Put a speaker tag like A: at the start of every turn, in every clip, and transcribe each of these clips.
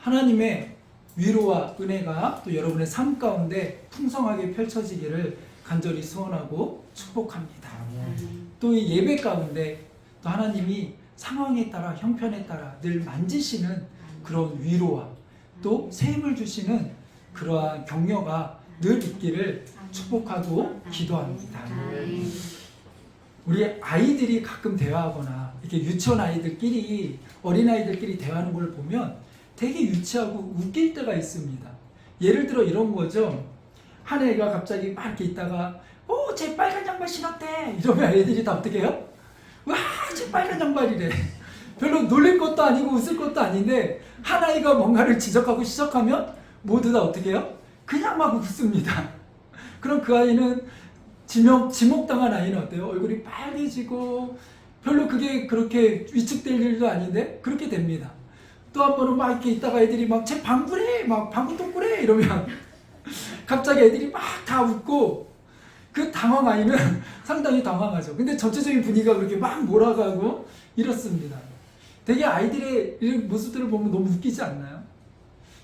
A: 하나님의 위로와 은혜가 또 여러분의 삶 가운데 풍성하게 펼쳐지기를 간절히 소원하고 축복합니다. 또 이 예배 가운데 또 하나님이 상황에 따라 형편에 따라 늘 만지시는 그런 위로와 또 새 힘을 주시는 그러한 격려가 늘 있기를 축복하고 기도합니다. 우리 아이들이 가끔 대화하거나 이렇게 유치원 아이들끼리 어린아이들끼리 대화하는 걸 보면 되게 유치하고 웃길 때가 있습니다. 예를 들어 이런 거죠. 한 애가 갑자기 막 이렇게 있다가 제 빨간 양말 신었대 이러면 애들이 다 어떻게 해요? 와, 제 빨간 양말이래. 별로 놀릴 것도 아니고 웃을 것도 아닌데 한 아이가 뭔가를 지적하고 시작하면 모두 다 어떻게 해요? 그냥 막 웃습니다. 그럼 그 아이는 지목당한 아이는 어때요? 얼굴이 빨개지고 별로 그게 그렇게 위축될 일도 아닌데 그렇게 됩니다. 또 한 번은 막 이렇게 있다가 애들이 막 제 방구래 막 방구 똥꾸래 이러면 갑자기 애들이 막 다 웃고 그 당황 아이는 상당히 당황하죠. 근데 전체적인 분위기가 그렇게 막 몰아가고 이렇습니다. 되게 아이들의 이런 모습들을 보면 너무 웃기지 않나요?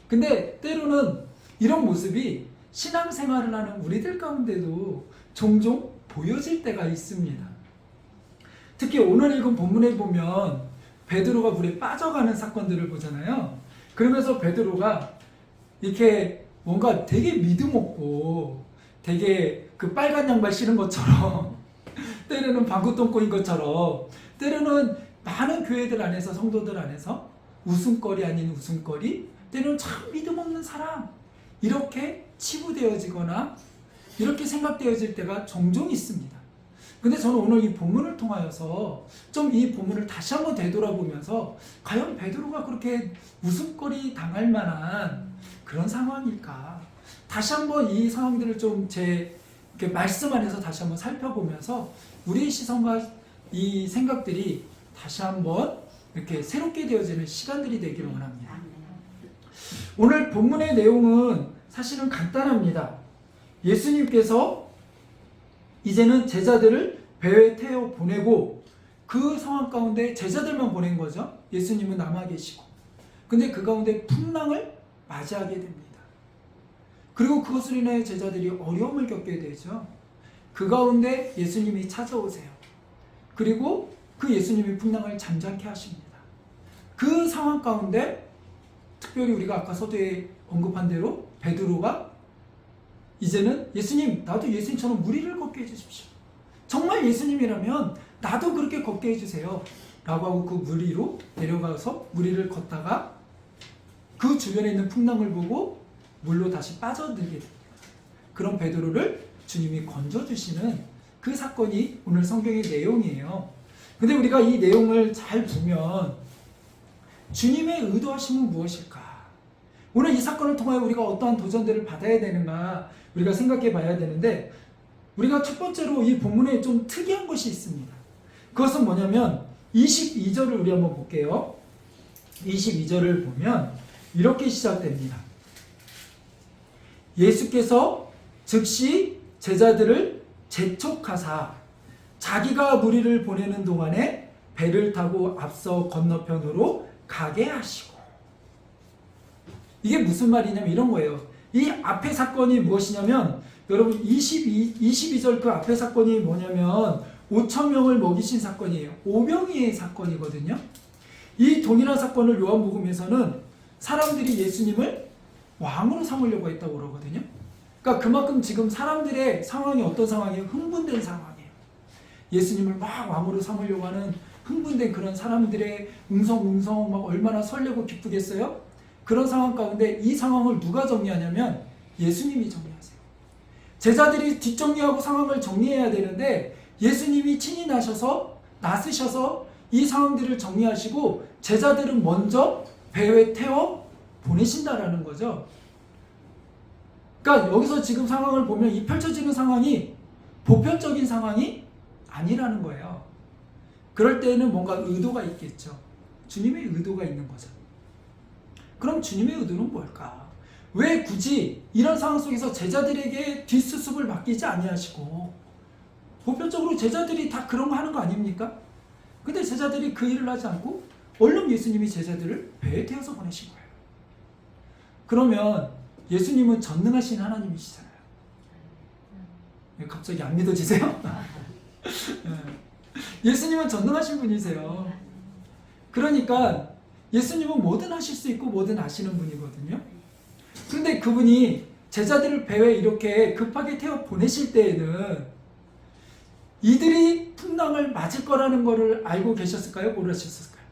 A: 근데 때로는 이런 모습이 신앙생활을 하는 우리들 가운데도 종종 보여질 때가 있습니다. 특히 오늘 읽은 본문에 보면 베드로가 물에 빠져가는 사건들을 보잖아요. 그러면서 베드로가 이렇게 뭔가 되게 믿음 없고 되게 그 빨간 양말 신은 것처럼 때로는 방구똥꼬인 것처럼 때로는 많은 교회들 안에서 성도들 안에서 웃음거리 아닌 웃음거리 때로는 참 믿음 없는 사람 이렇게 치부되어지거나 이렇게 생각되어질 때가 종종 있습니다. 근데 저는 오늘 이 본문을 통하여서 좀 이 본문을 다시 한번 되돌아보면서 과연 베드로가 그렇게 웃음거리 당할 만한 그런 상황일까? 다시 한번 이 상황들을 좀 제 말씀 안에서 다시 한번 살펴보면서 우리의 시선과 이 생각들이 다시 한번 이렇게 새롭게 되어지는 시간들이 되기를 원합니다. 오늘 본문의 내용은 사실은 간단합니다. 예수님께서 이제는 제자들을 배에 태워 보내고 그 상황 가운데 제자들만 보낸 거죠. 예수님은 남아 계시고. 근데 그 가운데 풍랑을 맞이하게 됩니다. 그리고 그것으로 인해 제자들이 어려움을 겪게 되죠. 그 가운데 예수님이 찾아오세요. 그리고 그 예수님이 풍랑을 잠잠케 하십니다. 그 상황 가운데 특별히 우리가 아까 서두에 언급한 대로 베드로가 이제는 예수님, 나도 예수님처럼 물 위를 걷게 해주십시오. 정말 예수님이라면 나도 그렇게 걷게 해주세요. 라고 하고 그 물 위로 내려가서 물 위를 걷다가 그 주변에 있는 풍랑을 보고 물로 다시 빠져들게 됩니다. 그런 베드로를 주님이 건져주시는 그 사건이 오늘 성경의 내용이에요. 근데 우리가 이 내용을 잘 보면 주님의 의도하심은 무엇일까? 오늘 이 사건을 통하여 우리가 어떠한 도전들을 받아야 되는가 우리가 생각해 봐야 되는데 우리가 첫 번째로 이 본문에 좀 특이한 것이 있습니다. 그것은 뭐냐면 22절을 우리 한번 볼게요. 22절을 보면 이렇게 시작됩니다. 예수께서 즉시 제자들을 재촉하사 자기가 무리를 보내는 동안에 배를 타고 앞서 건너편으로 가게 하시고. 이게 무슨 말이냐면 이런 거예요. 이 앞에 사건이 무엇이냐면 여러분 22절 그 앞에 사건이 뭐냐면 5,000명을 먹이신 사건이에요. 오병이의 사건이거든요. 이 동일한 사건을 요한복음에서는 사람들이 예수님을 왕으로 삼으려고 했다고 그러거든요. 그러니까 그만큼 지금 사람들의 상황이 어떤 상황이에요? 흥분된 상황이에요. 예수님을 막 왕으로 삼으려고 하는 흥분된 그런 사람들의 웅성웅성 막 얼마나 설레고 기쁘겠어요? 그런 상황 가운데 이 상황을 누가 정리하냐면 예수님이 정리하세요. 제자들이 뒷정리하고 상황을 정리해야 되는데 예수님이 친히 나서셔서 이 상황들을 정리하시고 제자들은 먼저 배에 태워 보내신다라는 거죠. 그러니까 여기서 지금 상황을 보면 이 펼쳐지는 상황이 보편적인 상황이 아니라는 거예요. 그럴 때에는 뭔가 의도가 있겠죠. 주님의 의도가 있는 거죠. 그럼 주님의 의도는 뭘까? 왜 굳이 이런 상황 속에서 제자들에게 뒷수습을 맡기지 아니하시고 보편적으로 제자들이 다 그런 거 하는 거 아닙니까? 근데 제자들이 그 일을 하지 않고 얼른 예수님이 제자들을 배에 태워서 보내신 거예요. 그러면 예수님은 전능하신 하나님이시잖아요. 갑자기 안 믿어지세요? 예수님은 전능하신 분이세요. 그러니까 예수님은 뭐든 하실 수 있고 뭐든 아시는 분이거든요. 그런데 그분이 제자들을 배에 이렇게 급하게 태워 보내실 때에는 이들이 풍랑을 맞을 거라는 것을 알고 계셨을까요? 모르셨을까요?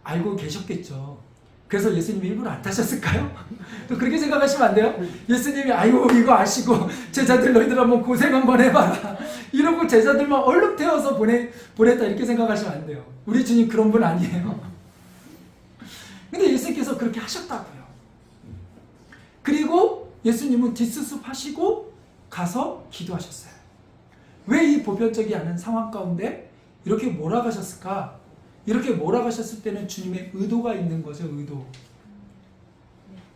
A: 알고 계셨겠죠. 그래서 예수님이 일부러 안 타셨을까요? 또 그렇게 생각하시면 안 돼요? 예수님이 아이고 이거 아시고 제자들 너희들 한번 고생 한번 해봐라 이러고 제자들만 얼른 태워서 보냈다 이렇게 생각하시면 안 돼요. 우리 주님 그런 분 아니에요. 근데 예수님께서 그렇게 하셨다고요. 그리고 예수님은 뒷수습 하시고 가서 기도하셨어요. 왜 이 보편적이 않은 상황 가운데 이렇게 몰아가셨을까? 이렇게 몰아가셨을 때는 주님의 의도가 있는 거죠. 의도.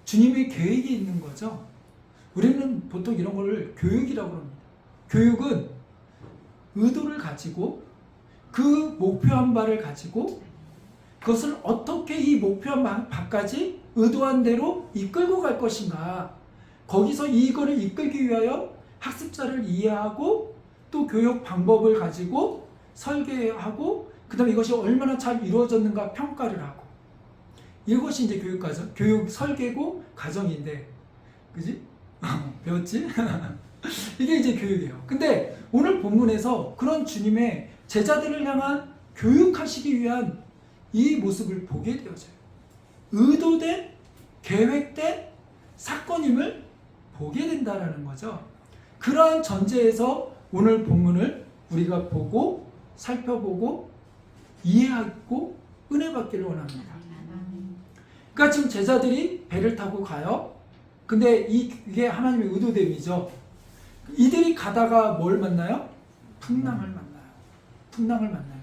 A: 주님의 계획이 있는 거죠. 우리는 보통 이런 걸 교육이라고 합니다. 교육은 의도를 가지고 그 목표한 바를 가지고 그것을 어떻게 이 목표한 바까지 의도한 대로 이끌고 갈 것인가. 거기서 이거를 이끌기 위하여 학습자를 이해하고 또 교육 방법을 가지고 설계하고 그 다음에 이것이 얼마나 잘 이루어졌는가 평가를 하고 이것이 이제 교육 설계고 과정인데 그지? 배웠지? 이게 이제 교육이에요. 근데 오늘 본문에서 그런 주님의 제자들을 향한 교육하시기 위한 이 모습을 보게 되어져요. 의도된 계획된 사건임을 보게 된다라는 거죠. 그러한 전제에서 오늘 본문을 우리가 보고 살펴보고 이해하고 은혜 받기를 원합니다. 그러니까 지금 제자들이 배를 타고 가요. 근데 이게 하나님의 의도됨이죠. 이들이 가다가 뭘 만나요? 풍랑을 만나요. 풍랑을 만나요.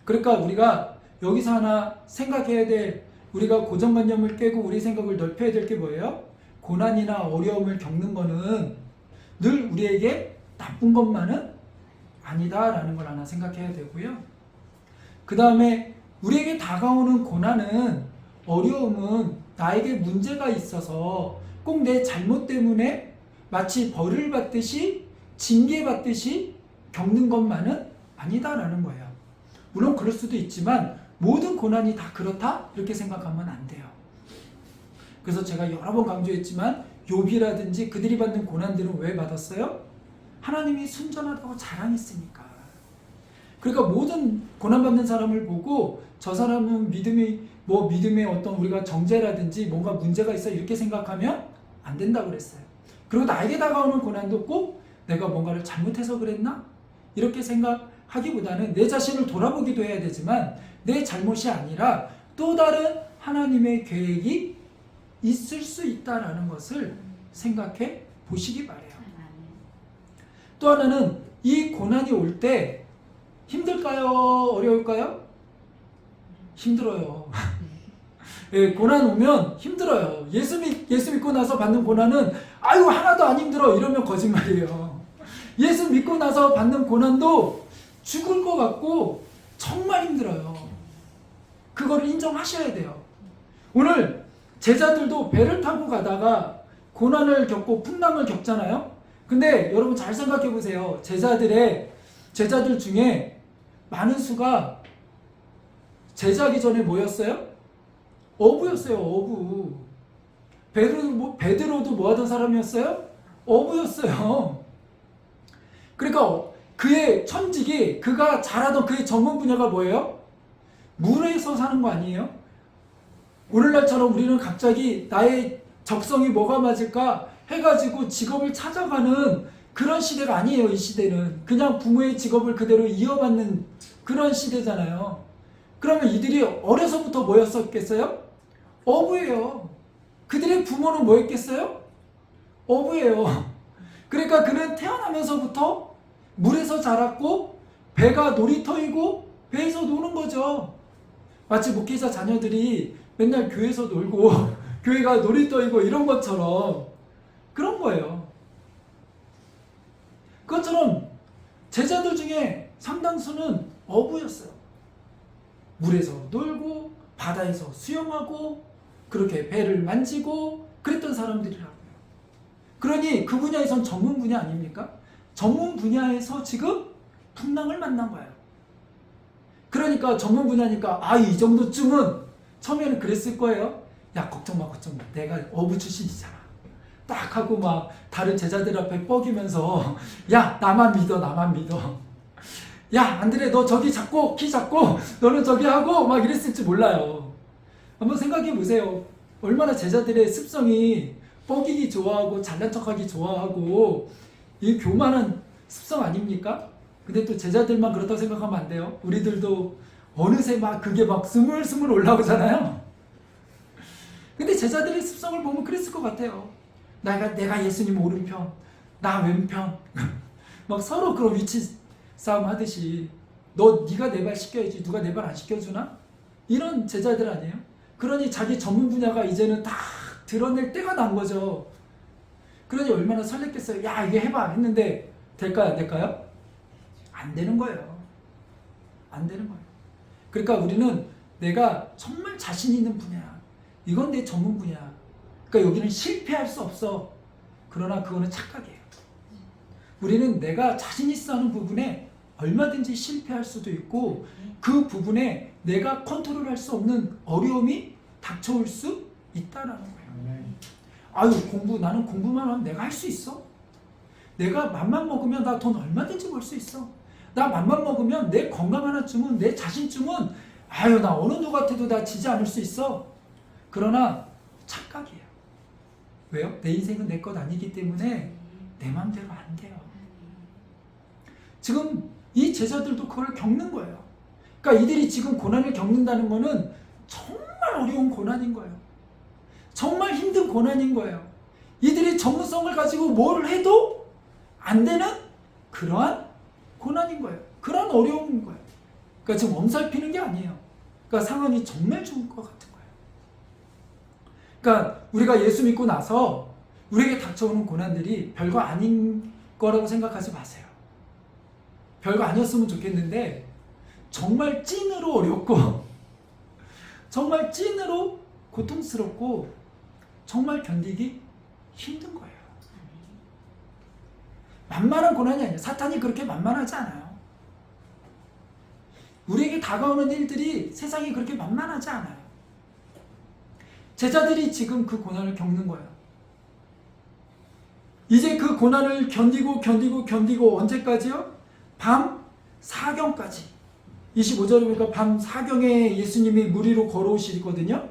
A: 그러니까 우리가 여기서 하나 생각해야 될, 우리가 고정관념을 깨고 우리 생각을 넓혀야 될 게 뭐예요? 고난이나 어려움을 겪는 거는 늘 우리에게 나쁜 것만은 아니다라는 걸 하나 생각해야 되고요. 그 다음에 우리에게 다가오는 고난은, 어려움은 나에게 문제가 있어서 꼭 내 잘못 때문에 마치 벌을 받듯이 징계받듯이 겪는 것만은 아니다라는 거예요. 물론 그럴 수도 있지만 모든 고난이 다 그렇다? 이렇게 생각하면 안 돼요. 그래서 제가 여러 번 강조했지만 욥이라든지 그들이 받는 고난들은 왜 받았어요? 하나님이 순전하다고 자랑했으니까. 그러니까 모든 고난받는 사람을 보고 저 사람은 믿음의 어떤 우리가 정죄라든지 뭔가 문제가 있어 이렇게 생각하면 안 된다고 그랬어요. 그리고 나에게 다가오는 고난도 꼭 내가 뭔가를 잘못해서 그랬나? 이렇게 생각하기보다는 내 자신을 돌아보기도 해야 되지만 내 잘못이 아니라 또 다른 하나님의 계획이 있을 수 있다는 것을 생각해 보시기 바래요. 또 하나는 이 고난이 올 때 힘들까요? 어려울까요? 힘들어요. 예, 고난 오면 힘들어요. 예수 믿고 나서 받는 고난은 아유 하나도 안 힘들어 이러면 거짓말이에요. 예수 믿고 나서 받는 고난도 죽을 것 같고 정말 힘들어요. 그거를 인정하셔야 돼요. 오늘 제자들도 배를 타고 가다가 고난을 겪고 풍랑을 겪잖아요. 근데 여러분 잘 생각해 보세요. 제자들 중에 많은 수가 제자기 전에 뭐였어요? 어부였어요. 어부. 베드로도 뭐 하던 사람이었어요? 어부였어요. 그러니까 그의 천직이, 그가 잘하던 그의 전문 분야가 뭐예요? 물에서 사는 거 아니에요? 오늘날처럼 우리는 갑자기 나의 적성이 뭐가 맞을까 해가지고 직업을 찾아가는 그런 시대가 아니에요. 이 시대는 그냥 부모의 직업을 그대로 이어받는 그런 시대잖아요. 그러면 이들이 어려서부터 뭐였었겠어요? 어부예요. 그들의 부모는 뭐였겠어요? 어부예요. 그러니까 그는 태어나면서부터 물에서 자랐고 배가 놀이터이고 배에서 노는 거죠. 마치 목회자 자녀들이 맨날 교회에서 놀고 교회가 놀이터이고 이런 것처럼 그런 거예요. 그것처럼 제자들 중에 상당수는 어부였어요. 물에서 놀고 바다에서 수영하고 그렇게 배를 만지고 그랬던 사람들이라고요. 그러니 그 분야에선 전문 분야 아닙니까? 전문 분야에서 지금 풍랑을 만난 거예요. 그러니까 전문 분야니까 이 정도쯤은 처음에는 그랬을 거예요. 야, 걱정 마, 걱정 마. 내가 어부 출신이잖아. 딱 하고 막 다른 제자들 앞에 뻐기면서 야, 나만 믿어, 나만 믿어. 야, 안드레 너 저기 잡고 키 잡고 너는 저기 하고 막 이랬을지 몰라요. 한번 생각해 보세요. 얼마나 제자들의 습성이 뻐기기 좋아하고 잘난 척하기 좋아하고 이 교만한 습성 아닙니까? 근데 또 제자들만 그렇다고 생각하면 안 돼요. 우리들도 어느새 막 그게 막 스물스물 올라오잖아요. 근데 제자들의 습성을 보면 그랬을 것 같아요. 내가 예수님 오른편, 나 왼편. 막 서로 그런 위치 싸움 하듯이 네가 내 발 시켜야지 누가 내 발 안 시켜주나? 이런 제자들 아니에요? 그러니 자기 전문 분야가 이제는 다 드러낼 때가 난 거죠. 그러니 얼마나 설렜겠어요. 야, 이게 해봐 했는데 될까요? 안 될까요? 안 되는 거예요. 안 되는 거예요. 그러니까 우리는 내가 정말 자신 있는 분야, 이건 내 전문 분야. 그러니까 여기는 실패할 수 없어. 그러나 그거는 착각이에요. 우리는 내가 자신 있어 하는 부분에 얼마든지 실패할 수도 있고 그 부분에 내가 컨트롤할 수 없는 어려움이 닥쳐올 수 있다라는 거예요. 나는 공부만 하면 내가 할 수 있어. 내가 맘만 먹으면 나 돈 얼마든지 벌 수 있어. 나 맘만 먹으면 내 건강 하나쯤은, 내 자신쯤은 나 어느 누구한테도 나 지지 않을 수 있어. 그러나 착각이에요. 왜요? 내 인생은 내 것 아니기 때문에 내 마음대로 안 돼요. 지금 이 제자들도 그걸 겪는 거예요. 그러니까 이들이 지금 고난을 겪는다는 거는 정말 어려운 고난인 거예요. 정말 힘든 고난인 거예요. 이들이 전문성을 가지고 뭘 해도 안 되는 그러한 고난인 거예요. 그러한 어려움인 거예요. 그러니까 지금 엄살피는 게 아니에요. 그러니까 상황이 정말 좋은 것 같은 거예요. 그러니까 우리가 예수 믿고 나서 우리에게 닥쳐오는 고난들이 별거 아닌 거라고 생각하지 마세요. 별거 아니었으면 좋겠는데 정말 찐으로 어렵고 정말 찐으로 고통스럽고 정말 견디기 힘든 거예요. 만만한 고난이 아니에요. 사탄이 그렇게 만만하지 않아요. 우리에게 다가오는 일들이 세상이 그렇게 만만하지 않아요. 제자들이 지금 그 고난을 겪는 거예요. 이제 그 고난을 견디고 언제까지요? 밤 사경까지. 25절에 보니까 밤 사경에 예수님이 물 위로 걸어오시거든요.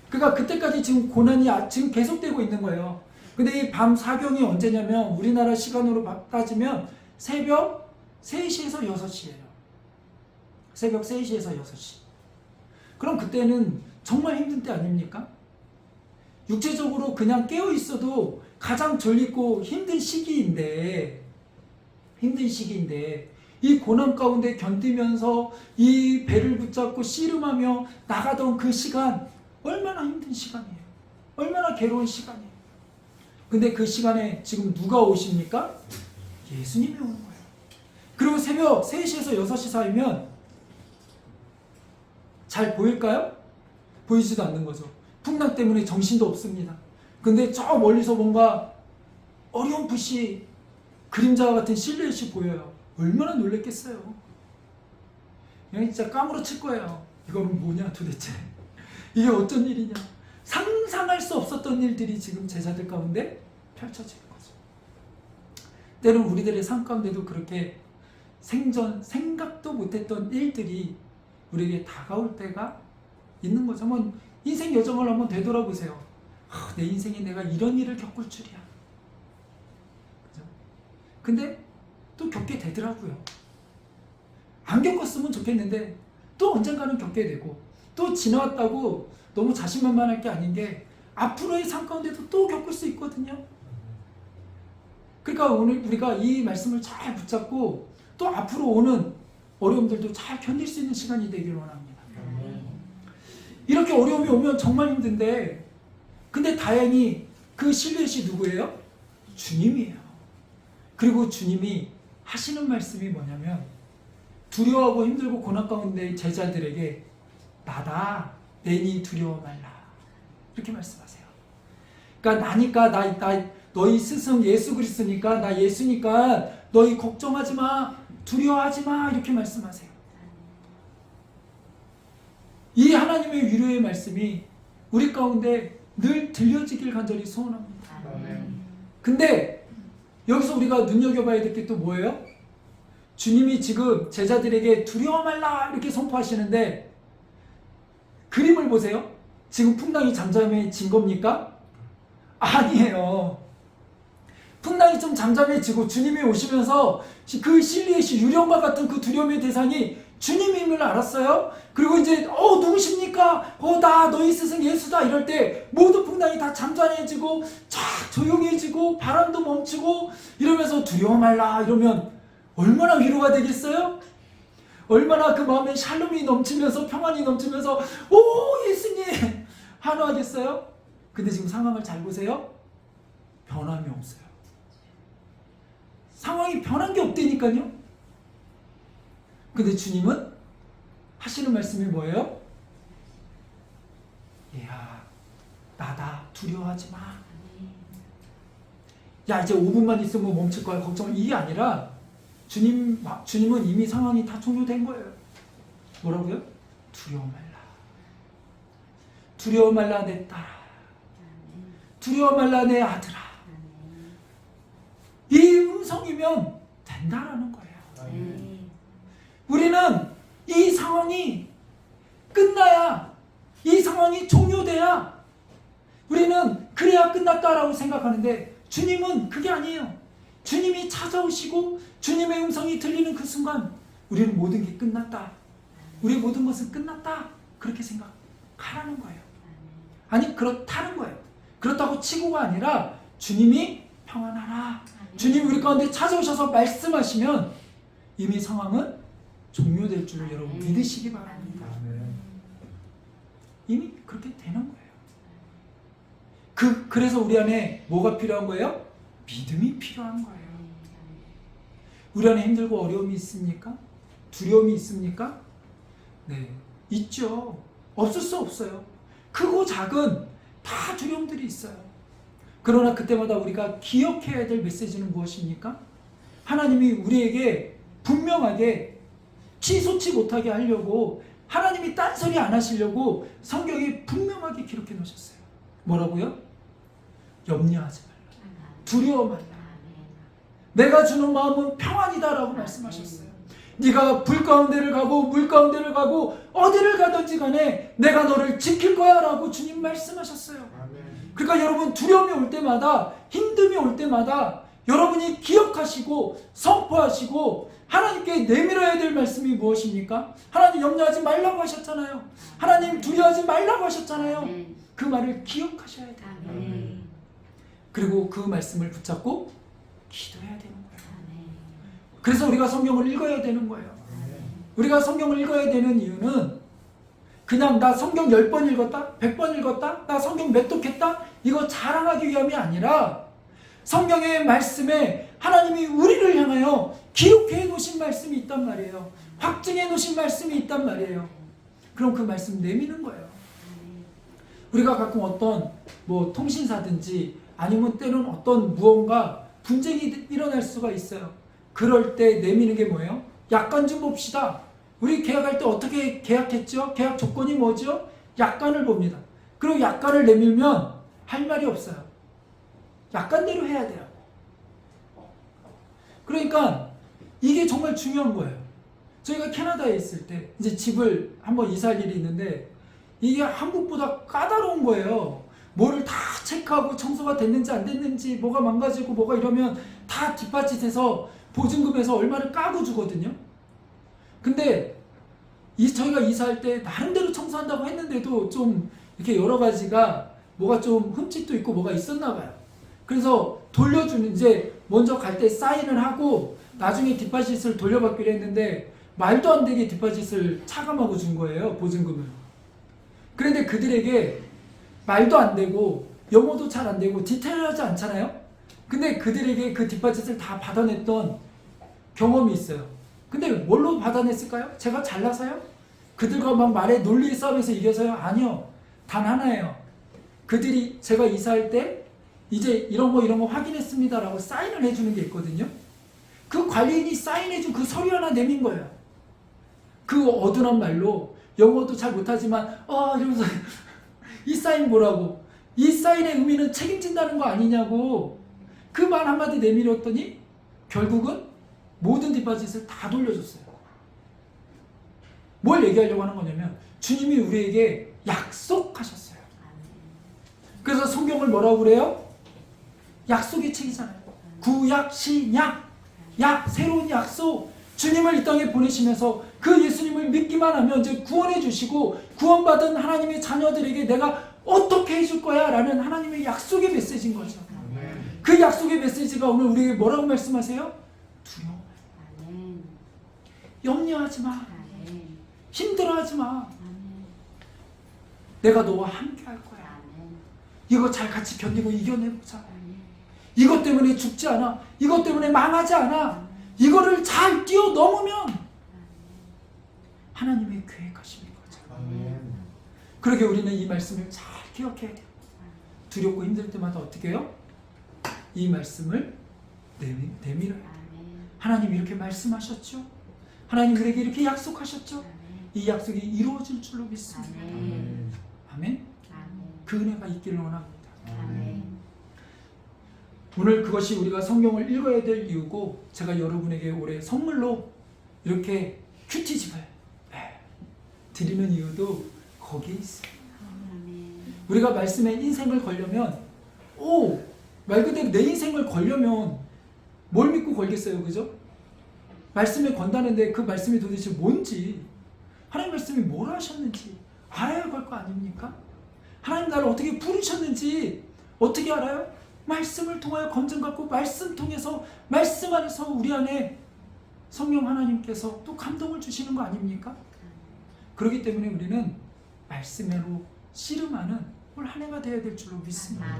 A: 그러니까 그때까지 지금 고난이 지금 계속되고 있는 거예요. 근데 이 밤 사경이 언제냐면 우리나라 시간으로 따지면 새벽 3시에서 6시예요. 새벽 3시에서 6시. 그럼 그때는 정말 힘든 때 아닙니까? 육체적으로 그냥 깨어 있어도 가장 졸리고 힘든 시기인데 이 고난 가운데 견디면서 이 배를 붙잡고 씨름하며 나가던 그 시간 얼마나 힘든 시간이에요. 얼마나 괴로운 시간이에요. 근데 그 시간에 지금 누가 오십니까? 예수님이 오는 거예요. 그리고 새벽 3시에서 6시 사이면 잘 보일까요? 보이지도 않는 거죠. 풍랑 때문에 정신도 없습니다. 근데 저 멀리서 뭔가 어렴풋이 그림자 같은 실루엣이 보여요. 얼마나 놀랬겠어요. 그냥 진짜 까무러칠 거예요. 이거는 뭐냐 도대체. 이게 어쩐 일이냐. 상상할 수 없었던 일들이 지금 제자들 가운데 펼쳐지는 거죠. 때론 우리들의 삶 가운데도 그렇게 생각도 못했던 일들이 우리에게 다가올 때가 있는 거죠. 한번 인생 여정을 한번 되돌아보세요. 내 인생에 내가 이런 일을 겪을 줄이야. 그죠? 근데 또 겪게 되더라고요. 안 겪었으면 좋겠는데 또 언젠가는 겪게 되고 또 지나왔다고 너무 자신만만할 게 아닌 게 앞으로의 삶 가운데도 또 겪을 수 있거든요. 그러니까 오늘 우리가 이 말씀을 잘 붙잡고 또 앞으로 오는 어려움들도 잘 견딜 수 있는 시간이 되기를 원합니다. 이렇게 어려움이 오면 정말 힘든데 근데 다행히 그 실루엣이 누구예요? 주님이에요. 그리고 주님이 하시는 말씀이 뭐냐면 두려워하고 힘들고 고난 가운데 제자들에게 나다 내니 두려워 말라. 이렇게 말씀하세요. 그러니까 나니까 나 너희 스승 예수 그리스도니까 나 예수니까 너희 걱정하지 마, 두려워하지 마 이렇게 말씀하세요. 이 하나님의 위로의 말씀이 우리 가운데 늘 들려지길 간절히 소원합니다. 근데 여기서 우리가 눈여겨봐야 될 게 또 뭐예요? 주님이 지금 제자들에게 두려워 말라 이렇게 선포하시는데 그림을 보세요. 지금 풍랑이 잠잠해진 겁니까? 아니에요. 풍랑이 좀 잠잠해지고 주님이 오시면서 그 실리에시 유령과 같은 그 두려움의 대상이 주님임을 알았어요. 그리고 이제 누구십니까? 나 너희 스승 예수다 이럴 때 모든 풍랑이 다 잠잠해지고 쫙 조용해지고 바람도 멈추고 이러면서 두려워 말라 이러면 얼마나 위로가 되겠어요? 얼마나 그 마음에 샬롬이 넘치면서 평안이 넘치면서 오 예수님 환호하겠어요? 근데 지금 상황을 잘 보세요. 변함이 없어요. 상황이 변한 게 없다니까요. 근데 주님은 하시는 말씀이 뭐예요? 얘야 나다 두려워하지 마. 야 이제 5분만 있으면 멈출 거야 걱정. 이게 아니라 주님은 이미 상황이 다 종료된 거예요. 뭐라고요? 두려워 말라. 두려워 말라 내 딸아. 두려워 말라 내 아들아. 이 음성이면 된다라는 거예요. 우리는 이 상황이 끝나야, 이 상황이 종료돼야 우리는 그래야 끝났다라고 생각하는데 주님은 그게 아니에요. 주님이 찾아오시고 주님의 음성이 들리는 그 순간 우리는 모든 게 끝났다. 우리의 모든 것은 끝났다. 그렇게 생각하라는 거예요. 아니 그렇다는 거예요. 그렇다고 치고가 아니라 주님이 평안하라. 주님이 우리 가운데 찾아오셔서 말씀하시면 이미 상황은 종료될 줄을 여러분 믿으시기 바랍니다. 이미 그렇게 되는 거예요. 그래서 우리 안에 뭐가 필요한 거예요? 믿음이 필요한 거예요. 우리 안에 힘들고 어려움이 있습니까? 두려움이 있습니까? 네, 있죠. 없을 수 없어요. 크고 작은 다 두려움들이 있어요. 그러나 그때마다 우리가 기억해야 될 메시지는 무엇입니까? 하나님이 우리에게 분명하게 치솟지 못하게 하려고 하나님이 딴소리 안 하시려고 성경에 분명하게 기록해 놓으셨어요. 뭐라고요? 염려하지 말라. 두려워 말라. 내가 주는 마음은 평안이다라고 말씀하셨어요. 네가 불 가운데를 가고 물 가운데를 가고 어디를 가든지 간에 내가 너를 지킬 거야 라고 주님 말씀하셨어요. 그러니까 여러분 두려움이 올 때마다 힘듦이 올 때마다 여러분이 기억하시고 선포하시고 하나님께 내밀어야 될 말씀이 무엇입니까? 하나님 염려하지 말라고 하셨잖아요. 하나님 두려워하지 말라고 하셨잖아요. 그 말을 기억하셔야 돼요. 그리고 그 말씀을 붙잡고 기도해야 되는 거예요. 그래서 우리가 성경을 읽어야 되는 거예요. 우리가 성경을 읽어야 되는 이유는 그냥 나 성경 10번 읽었다? 100번 읽었다? 나 성경 몇 독했다? 이거 자랑하기 위함이 아니라 성경의 말씀에 하나님이 우리를 향하여 기록해 놓으신 말씀이 있단 말이에요. 확증해 놓으신 말씀이 있단 말이에요. 그럼 그 말씀 내미는 거예요. 우리가 가끔 어떤 통신사든지 아니면 때는 어떤 무언가 분쟁이 일어날 수가 있어요. 그럴 때 내미는 게 뭐예요? 약관 좀 봅시다. 우리 계약할 때 어떻게 계약했죠? 계약 조건이 뭐죠? 약관을 봅니다. 그리고 약관을 내밀면 할 말이 없어요. 약관대로 해야 돼요. 그러니까 이게 정말 중요한 거예요. 저희가 캐나다에 있을 때 이제 집을 한번 이사할 일이 있는데 이게 한국보다 까다로운 거예요. 뭐를 다 체크하고 청소가 됐는지 안 됐는지 뭐가 망가지고 뭐가 이러면 다 뒷받침해서 보증금에서 얼마를 까고 주거든요. 근데 저희가 이사할 때 나름대로 청소한다고 했는데도 좀 이렇게 여러 가지가 뭐가 좀 흠집도 있고 뭐가 있었나 봐요. 그래서 돌려주는 이제 먼저 갈 때 사인을 하고 나중에 뒷받침을 돌려받기로 했는데 말도 안 되게 뒷받침을 차감하고 준 거예요. 보증금을. 그런데 그들에게 말도 안 되고 영어도 잘 안 되고 디테일하지 않잖아요. 근데 그들에게 그 뒷받침을 다 받아냈던 경험이 있어요. 근데 뭘로 받아냈을까요? 제가 잘나서요? 그들과 막 말에 논리 싸움에서 이겨서요? 아니요. 단 하나예요. 그들이 제가 이사할 때 이제 이런 거 확인했습니다라고 사인을 해주는 게 있거든요. 그 관리인이 사인해준 그 서류 하나 내민 거예요. 그 어둔한 말로 영어도 잘 못하지만 이러면서 이 사인 뭐라고? 이 사인의 의미는 책임진다는 거 아니냐고 그 말 한마디 내밀었더니 결국은 모든 디파짓을 다 돌려줬어요. 뭘 얘기하려고 하는 거냐면 주님이 우리에게 약속하셨어요. 그래서 성경을 뭐라고 그래요? 약속의 책이잖아요. 구약, 신약, 새로운 약속. 주님을 이 땅에 보내시면서 그 예수님을 믿기만 하면 이제 구원해 주시고 구원받은 하나님의 자녀들에게 내가 어떻게 해줄 거야 라는 하나님의 약속의 메시지인 거죠. 그 약속의 메시지가 오늘 우리에게 뭐라고 말씀하세요? 두려워. 염려하지 마. 힘들어하지 마. 내가 너와 함께 할 거야. 이거 잘 같이 견디고 이겨내보자. 이것 때문에 죽지 않아. 이것 때문에 망하지 않아. 이거를 잘 뛰어넘으면 하나님의 계획하시는 거죠. 그러게 우리는 이 말씀을 잘 기억해야 돼요. 두렵고 힘들 때마다 어떻게 해요? 이 말씀을 내밀어야 돼요. 하나님 이렇게 말씀하셨죠? 하나님 우리에게 이렇게 약속하셨죠? 이 약속이 이루어질 줄로 믿습니다. 아멘. 그 은혜가 있기를 원합니다. 오늘 그것이 우리가 성경을 읽어야 될 이유고 제가 여러분에게 올해 선물로 이렇게 큐티집을 드리는 이유도 거기에 있어요. 우리가 말씀에 인생을 걸려면 말 그대로 내 인생을 걸려면 뭘 믿고 걸겠어요, 그죠? 말씀에 건다는데 그 말씀이 도대체 뭔지 하나님 말씀이 뭘 하셨는지 알아야 걸 거 아닙니까? 하나님 나를 어떻게 부르셨는지 어떻게 알아요? 말씀을 통하여 검증받고 말씀 통해서 말씀 안에서 우리 안에 성령 하나님께서 또 감동을 주시는 거 아닙니까? 그렇기 때문에 우리는 말씀으로 씨름하는 올 한 해가 되어야 될 줄로 믿습니다.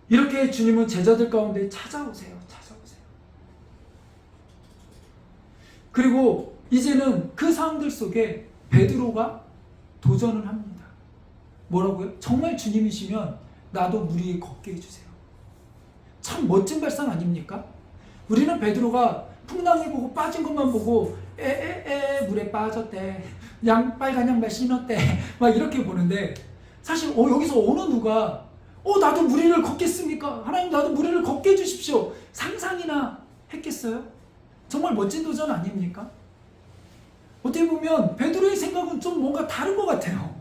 A: 이렇게 주님은 제자들 가운데 찾아오세요. 그리고 이제는 그 상황들 속에 베드로가 도전을 합니다. 뭐라고요? 정말 주님이시면 나도 물 위에 걷게 해주세요. 참 멋진 발상 아닙니까? 우리는 베드로가 풍랑이 보고 빠진 것만 보고 물에 빠졌대. 빨간 양말 신었대. 막 이렇게 보는데 사실 여기서 어느 누가 나도 물 위를 걷겠습니까? 하나님 나도 물 위를 걷게 해주십시오. 상상이나 했겠어요? 정말 멋진 도전 아닙니까? 어떻게 보면 베드로의 생각은 좀 뭔가 다른 것 같아요.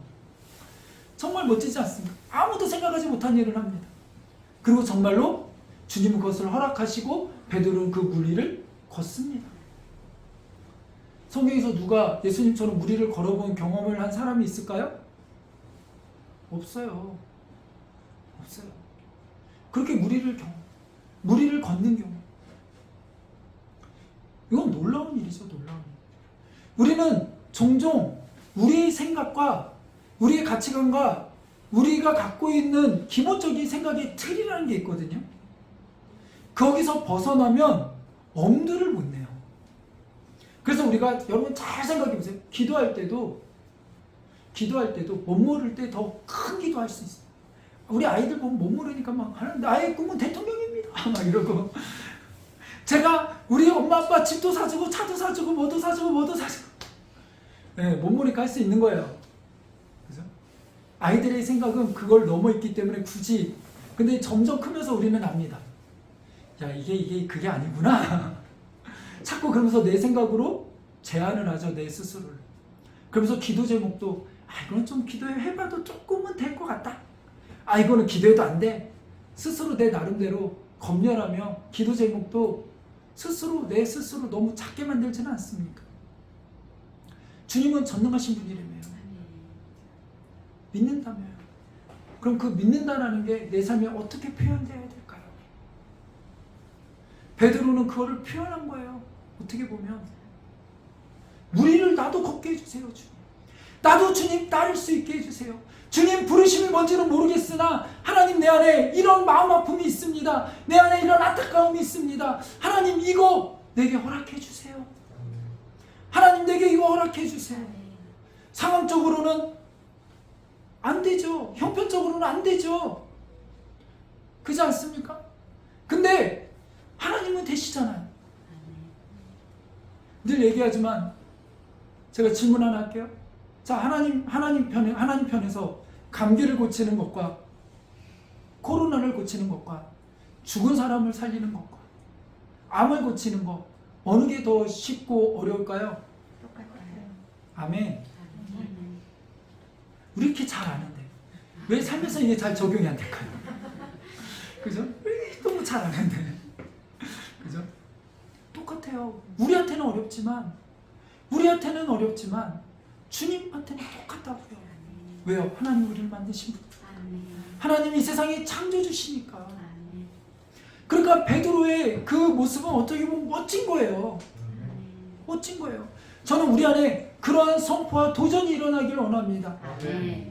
A: 정말 멋지지 않습니까? 아무도 생각하지 못한 일을 합니다. 그리고 정말로 주님은 그것을 허락하시고 베드로는 그 물 위를 걷습니다. 성경에서 누가 예수님처럼 물 위를 걸어본 경험을 한 사람이 있을까요? 없어요. 그렇게 물 위를 걷는 경우, 이건 놀라운 일이죠. 놀라운 일. 우리는 종종 우리의 생각과 우리의 가치관과 우리가 갖고 있는 기본적인 생각의 틀이라는 게 있거든요. 거기서 벗어나면 엄두를 못 내요. 그래서 우리가 여러분 잘 생각해 보세요. 기도할 때도 못 모를 때 더 큰 기도할 수 있어요. 우리 아이들 보면 못 모르니까 막 나의 꿈은 대통령입니다. 막 이러고. 제가 우리 엄마 아빠 집도 사주고 차도 사주고 뭐도 사주고 못 모르니까 할 수 있는 거예요. 그죠? 아이들의 생각은 그걸 넘어 있기 때문에 굳이. 근데 점점 크면서 우리는 압니다. 야, 이게 그게 아니구나. 자꾸 그러면서 내 생각으로 제안을 하죠. 내 스스로를. 그러면서 기도 제목도 이건 좀 기도해봐도 조금은 될 것 같다. 이거는 기도해도 안 돼. 스스로 내 나름대로 검열하며 기도 제목도 내 스스로 너무 작게 만들지는 않습니까? 주님은 전능하신 분이라며요. 믿는다며요. 그럼 그 믿는다라는 게 내 삶에 어떻게 표현되어야 될까요? 베드로는 그거를 표현한 거예요. 어떻게 보면 물 위를 나도 걷게 해주세요. 주님. 나도 주님 따를 수 있게 해주세요. 주님 부르심이 뭔지는 모르겠으나 하나님 내 안에 이런 마음 아픔이 있습니다. 내 안에 이런 안타까움이 있습니다. 하나님 이거 내게 허락해 주세요. 하나님 내게 이거 허락해 주세요. 상황적으로는 안 되죠. 형편적으로는 안 되죠. 그렇지 않습니까? 근데 하나님은 되시잖아요. 늘 얘기하지만 제가 질문 하나 할게요. 자, 하나님 편에서 감기를 고치는 것과 코로나를 고치는 것과 죽은 사람을 살리는 것과 암을 고치는 것, 어느 게 더 쉽고 어려울까요?
B: 똑같아요.
A: 아멘. 우리 이렇게 잘 아는데 왜 살면서 이게 잘 적용이 안 될까요? 그죠? 왜 너무 잘 아는데, 그죠? 똑같아요. 우리한테는 어렵지만 주님한테는 똑같다고요. 왜요? 하나님 우리를 만드신 분. 하나님이 세상에 창조주시니까. 그러니까 베드로의 그 모습은 어떻게 보면 멋진 거예요. 멋진 거예요. 저는 우리 안에 그러한 선포와 도전이 일어나기를 원합니다.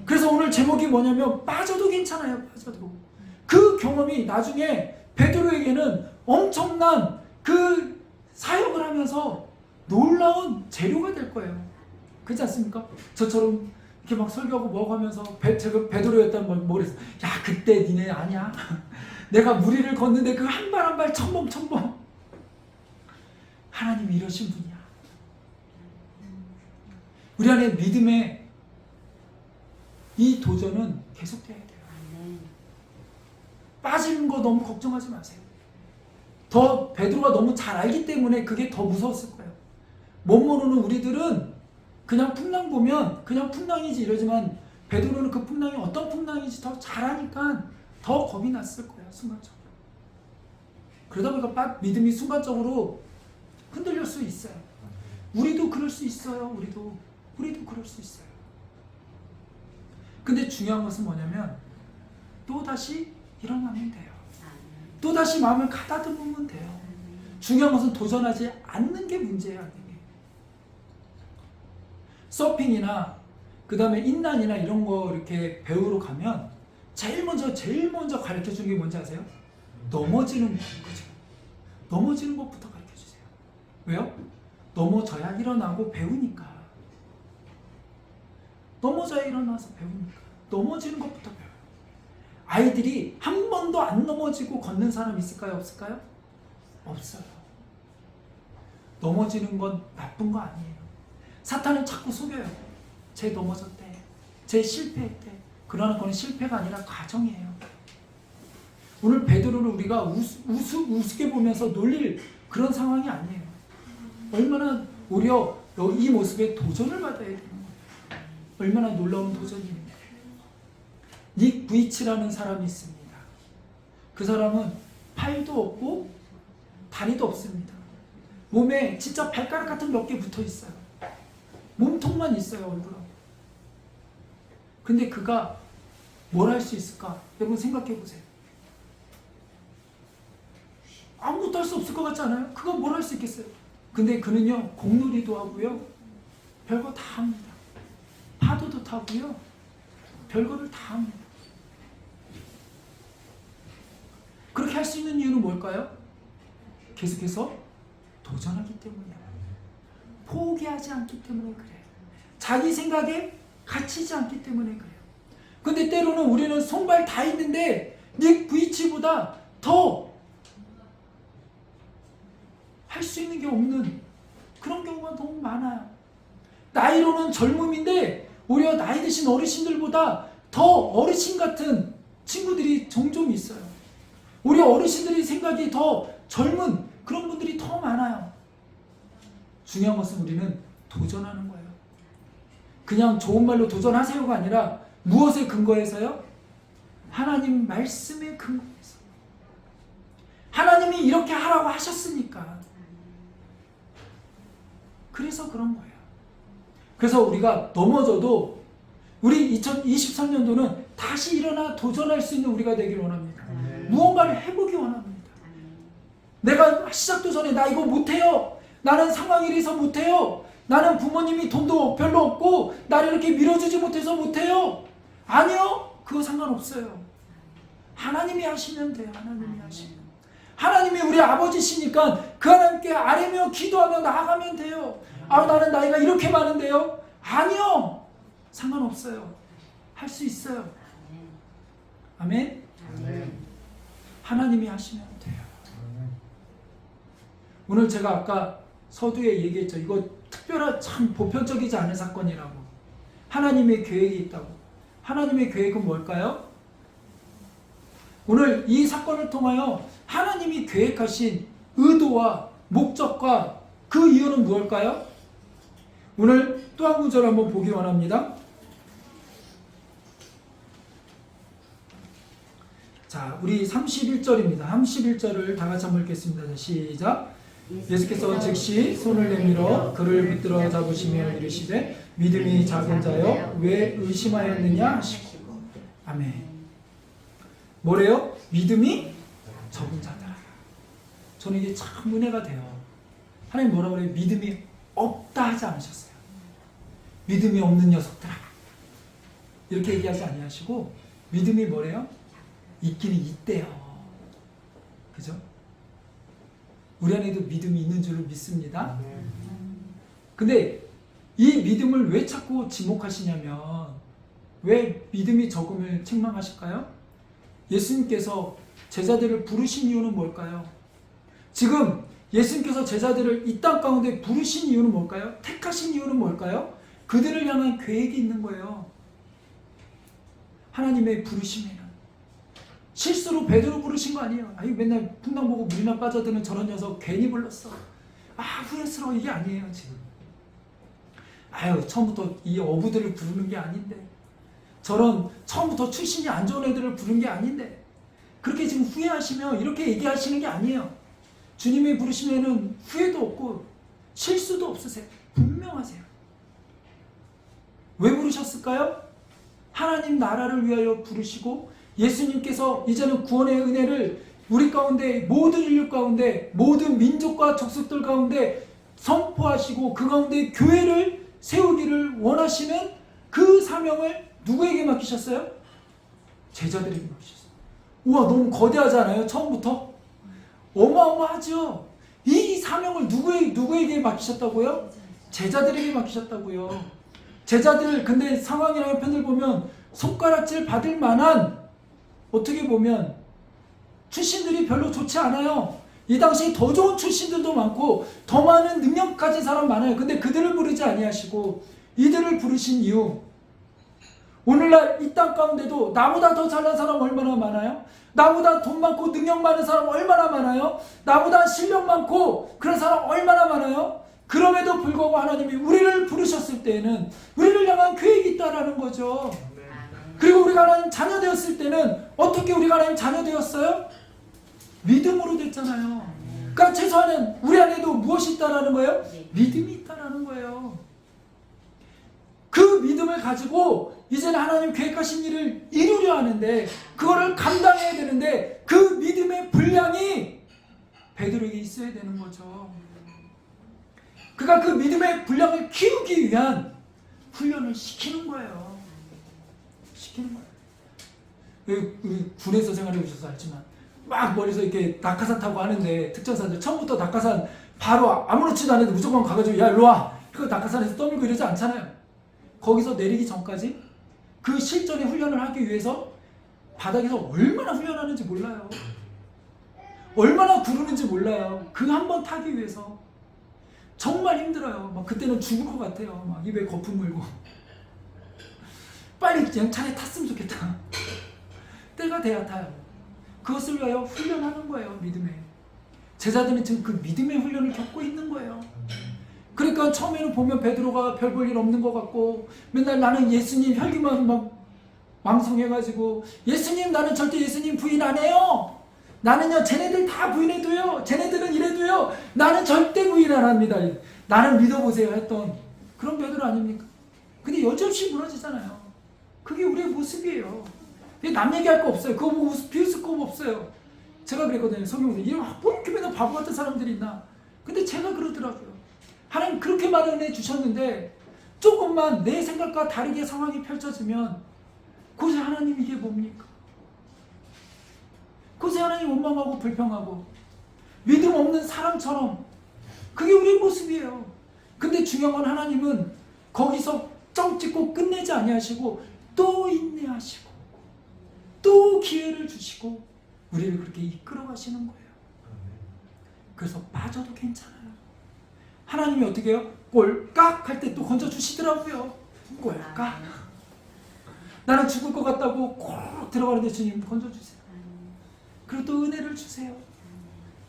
A: 그래서 오늘 제목이 뭐냐면 빠져도 괜찮아요. 빠져도. 그 경험이 나중에 베드로에게는 엄청난 그 사역을 하면서 놀라운 재료가 될 거예요. 그렇지 않습니까? 저처럼 이렇게 막 설교하고 뭐하고 하면서 제가 베드로였다면 뭐 그랬어. 야, 그때 니네 아냐? 내가 무리를 걷는데 그 한 발 한 발 첨범 하나님이 이러신 분이야. 우리 안에 믿음의 이 도전은 계속돼야 돼요. 빠지는 거 너무 걱정하지 마세요. 더 베드로가 너무 잘 알기 때문에 그게 더 무서웠을 거예요. 못 모르는 우리들은 그냥 풍랑 보면 그냥 풍랑이지 이러지만 베드로는 그 풍랑이 어떤 풍랑인지 더 잘 아니까 더 겁이 났을 거예요. 순간적으로. 그러다 보니까 믿음이 순간적으로 흔들릴 수 있어요. 우리도 그럴 수 있어요. 우리도 그럴 수 있어요. 근데 중요한 것은 뭐냐면 또다시 일어나면 돼요. 또다시 마음을 가다듬으면 돼요. 중요한 것은 도전하지 않는 게 문제예요. 않는 게. 서핑이나 그 다음에 인란이나 이런 거 이렇게 배우러 가면 제일 먼저 가르쳐 주는 게 뭔지 아세요? 넘어지는 거죠. 넘어지는 것부터 가르쳐 주세요. 왜요? 넘어져야 일어나고 배우니까. 넘어져야 일어나서 배우니까. 넘어지는 것부터 배워요. 아이들이 한 번도 안 넘어지고 걷는 사람 있을까요? 없을까요? 없어요. 넘어지는 건 나쁜 거 아니에요. 사탄은 자꾸 속여요. 쟤 넘어졌대. 쟤 실패했대. 그러나 그건 실패가 아니라 과정이에요. 오늘 베드로를 우리가 우습게 보면서 놀릴 그런 상황이 아니에요. 얼마나 오히려 이 모습에 도전을 받아야 되는 거예요. 얼마나 놀라운 도전입니다. 닉 부이치라는 사람이 있습니다. 그 사람은 팔도 없고 다리도 없습니다. 몸에 진짜 발가락 같은 몇 개 붙어 있어요. 몸통만 있어요, 얼굴은. 근데 그가 뭘 할 수 있을까? 여러분 생각해 보세요. 아무것도 할 수 없을 것 같지 않아요? 그가 뭘 할 수 있겠어요? 근데 그는요, 공놀이도 하고요, 별거 다 합니다. 파도도 타고요, 별거를 다 합니다. 그렇게 할 수 있는 이유는 뭘까요? 계속해서 도전하기 때문이에요. 포기하지 않기 때문에 그래요. 자기 생각에 갇히지 않기 때문에 그래요. 근데 때로는 우리는 손발 다 있는데 닉 부이치보다 더 할 수 있는 게 없는 그런 경우가 너무 많아요. 나이로는 젊음인데 오히려 나이 드신 어르신들보다 더 어르신 같은 친구들이 종종 있어요. 우리 어르신들이 생각이 더 젊은 그런 분들이 더 많아요. 중요한 것은 우리는 도전하는 거예요. 그냥 좋은 말로 도전하세요가 아니라 무엇에 근거해서요? 하나님 말씀에 근거해서. 하나님이 이렇게 하라고 하셨으니까. 그래서 그런 거예요. 그래서 우리가 넘어져도 우리 2023년도는 다시 일어나 도전할 수 있는 우리가 되길 원합니다. 무언가를 해보기 원합니다. 내가 시작도 전에 나 이거 못해요. 나는 상황이 이래서 못해요. 나는 부모님이 돈도 별로 없고 나를 이렇게 밀어주지 못해서 못해요. 아니요. 그거 상관없어요. 하나님이 하시면 돼요. 하나님이 하시면. 하나님이 우리 아버지시니까 그 하나님께 아뢰며 기도하며 나아가면 돼요. 아, 나는 나이가 이렇게 많은데요. 아니요. 상관없어요. 할 수 있어요. 아멘?
B: 아멘.
A: 하나님이 하시면 돼요. 오늘 제가 아까 서두에 얘기했죠. 이거 특별한 참 보편적이지 않은 사건이라고. 하나님의 계획이 있다고. 하나님의 계획은 뭘까요? 오늘 이 사건을 통하여 하나님이 계획하신 의도와 목적과 그 이유는 무엇일까요? 오늘 또 한 구절 한번 보기 원합니다. 자, 우리 31절입니다. 31절을 다 같이 한번 읽겠습니다. 시작. 예수께서 즉시 손을 내밀어 그를 붙들어 잡으시며 이르시되 믿음이 작은 자여 왜 의심하였느냐 하시고. 아멘. 뭐래요? 믿음이 적은 자들아. 저는 이게 참 은혜가 돼요. 하나님 뭐라 그래요? 믿음이 없다 하지 않으셨어요. 믿음이 없는 녀석들아. 이렇게 얘기하지 아니하시고 믿음이 뭐래요? 있기는 있대요. 그죠? 우리 안에도 믿음이 있는 줄을 믿습니다. 근데 이 믿음을 왜 자꾸 지목하시냐면, 왜 믿음이 적음을 책망하실까요? 예수님께서 제자들을 부르신 이유는 뭘까요? 지금 예수님께서 제자들을 이 땅 가운데 부르신 이유는 뭘까요? 택하신 이유는 뭘까요? 그들을 향한 계획이 있는 거예요. 하나님의 부르심에는 실수로 베드로 부르신 거 아니에요. 아유, 맨날 풍랑 보고 물이나 빠져드는 저런 녀석 괜히 불렀어. 아, 후회스러워. 이게 아니에요 지금. 아유, 처음부터 이 어부들을 부르는 게 아닌데, 저런 처음부터 출신이 안 좋은 애들을 부른 게 아닌데, 그렇게 지금 후회하시며 이렇게 얘기하시는 게 아니에요. 주님의 부르심에는 후회도 없고 실수도 없으세요. 분명하세요. 왜 부르셨을까요? 하나님 나라를 위하여 부르시고, 예수님께서 이제는 구원의 은혜를 우리 가운데, 모든 인류 가운데, 모든 민족과 족속들 가운데 선포하시고 그 가운데 교회를 세우기를 원하시는 그 사명을 누구에게 맡기셨어요? 제자들에게 맡기셨어요. 우와, 너무 거대하지 않아요? 처음부터? 어마어마하죠? 이 사명을 누구에게 맡기셨다고요? 제자들에게 맡기셨다고요. 제자들, 근데 상황이나 형편을 보면 손가락질 받을 만한, 어떻게 보면 출신들이 별로 좋지 않아요. 이 당시 더 좋은 출신들도 많고 더 많은 능력 가진 사람 많아요. 근데 그들을 부르지 아니하시고 이들을 부르신 이유, 오늘날 이 땅 가운데도 나보다 더 잘난 사람 얼마나 많아요? 나보다 돈 많고 능력 많은 사람 얼마나 많아요? 나보다 실력 많고 그런 사람 얼마나 많아요? 그럼에도 불구하고 하나님이 우리를 부르셨을 때에는 우리를 향한 계획이 있다라는 거죠. 그리고 우리가 하나님 자녀 되었을 때는 어떻게 우리가 하나님 자녀 되었어요? 믿음으로 됐잖아요. 그러니까 최소한은 우리 안에도 무엇이 있다라는 거예요? 믿음이 있다라는 거예요. 그 믿음을 가지고 이제는 하나님 계획하신 일을 이루려 하는데, 그거를 감당해야 되는데, 그 믿음의 분량이 베드로에게 있어야 되는 거죠. 그러니까 그 믿음의 분량을 키우기 위한 훈련을 시키는 거예요. 시키는 거예요. 우리 군에서 생활해 보셔서 알지만 막 멀리서 이렇게 낙하산 타고 하는데, 특전사들 처음부터 낙하산 바로 아무렇지도 않은데 무조건 가가지고 야 일로 와, 그 낙하산에서 떠밀고 이러지 않잖아요. 거기서 내리기 전까지 그 실전의 훈련을 하기 위해서 바닥에서 얼마나 훈련하는지 몰라요. 얼마나 구르는지 몰라요. 그 한 번 타기 위해서 정말 힘들어요. 막 그때는 죽을 것 같아요. 막 입에 거품 물고 빨리 그냥 차에 탔으면 좋겠다. 때가 돼야 타요. 그것을 위하여 훈련하는 거예요. 믿음에. 제자들은 지금 그 믿음의 훈련을 겪고 있는 거예요. 그러니까 처음에는 보면 베드로가 별 볼 일 없는 것 같고, 맨날 나는 예수님 혈기만 막 망성해가지고, 예수님 나는 절대 예수님 부인 안 해요. 나는요 쟤네들 다 부인해도요, 쟤네들은 이래도요 나는 절대 부인 안 합니다. 나는 믿어보세요 했던 그런 베드로 아닙니까? 근데 여지없이 무너지잖아요. 그게 우리의 모습이에요. 남 얘기할 거 없어요. 그거 보고 비웃을 거 없어요. 제가 그랬거든요. 성경에서 뭐 이렇게 맨날 바보 같은 사람들이 있나. 근데 제가 그러더라고요. 하나님 그렇게 마련해 주셨는데 조금만 내 생각과 다르게 상황이 펼쳐지면 그것이 하나님 이게 뭡니까? 그것이 하나님 원망하고 불평하고 믿음 없는 사람처럼, 그게 우리의 모습이에요. 근데 중요한 건 하나님은 거기서 점 찍고 끝내지 아니하시고 또 인내하시고 또 기회를 주시고 우리를 그렇게 이끌어 가시는 거예요. 그래서 빠져도 괜찮아요. 하나님이 어떻게 해요? 꼴깍 할 때 또 건져 주시더라고요. 꼴깍. 나는 죽을 것 같다고 꼭 들어가는데 주님 건져 주세요. 그리고 또 은혜를 주세요.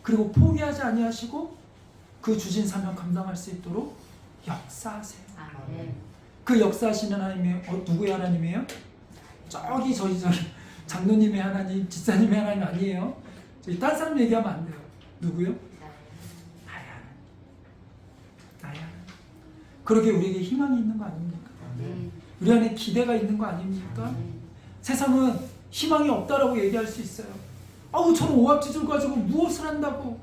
A: 그리고 포기하지 아니하시고 그 주신 사명 감당할 수 있도록 역사하세요. 그 역사하시는 하나님이 누구의 하나님이에요? 저기 장로님의 하나님, 집사님의 하나님 아니에요. 저희 딴 사람 얘기하면 안 돼요. 누구요? 나의 하나님. 나의 하나님. 그러게 우리에게 희망이 있는 거 아닙니까? 우리 안에 기대가 있는 거 아닙니까? 세상은 희망이 없다라고 얘기할 수 있어요. 아우 저는 오합지졸 가지고 무엇을 한다고.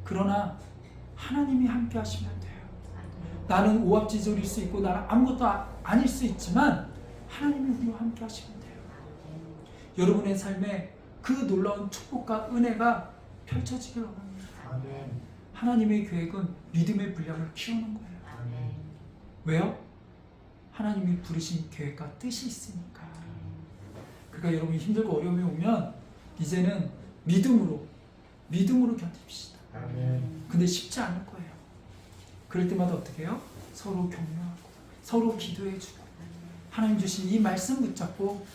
A: 그러나 하나님이 함께 하시면 돼요. 나는 오합지졸일 수 있고 나는 아무것도 아닐 수 있지만 하나님이 우리와 함께 하시면 돼요. 여러분의 삶에 그 놀라운 축복과 은혜가 펼쳐지길 원합니다. 하나님의 계획은 믿음의 분량을 키우는 거예요. 왜요? 하나님이 부르신 계획과 뜻이 있으니까. 그러니까 여러분이 힘들고 어려움이 오면 이제는 믿음으로 견딥시다. 근데 쉽지 않을 거예요. 그럴 때마다 어떻게 해요? 서로 격려하고 서로 기도해주고 하나님 주신 이 말씀 붙잡고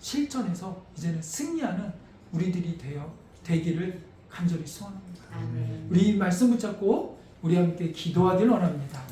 A: 실천해서 이제는 승리하는 우리들이 되기를 간절히 소원합니다. 우리 이 말씀 붙잡고 우리 함께 기도하길 원합니다.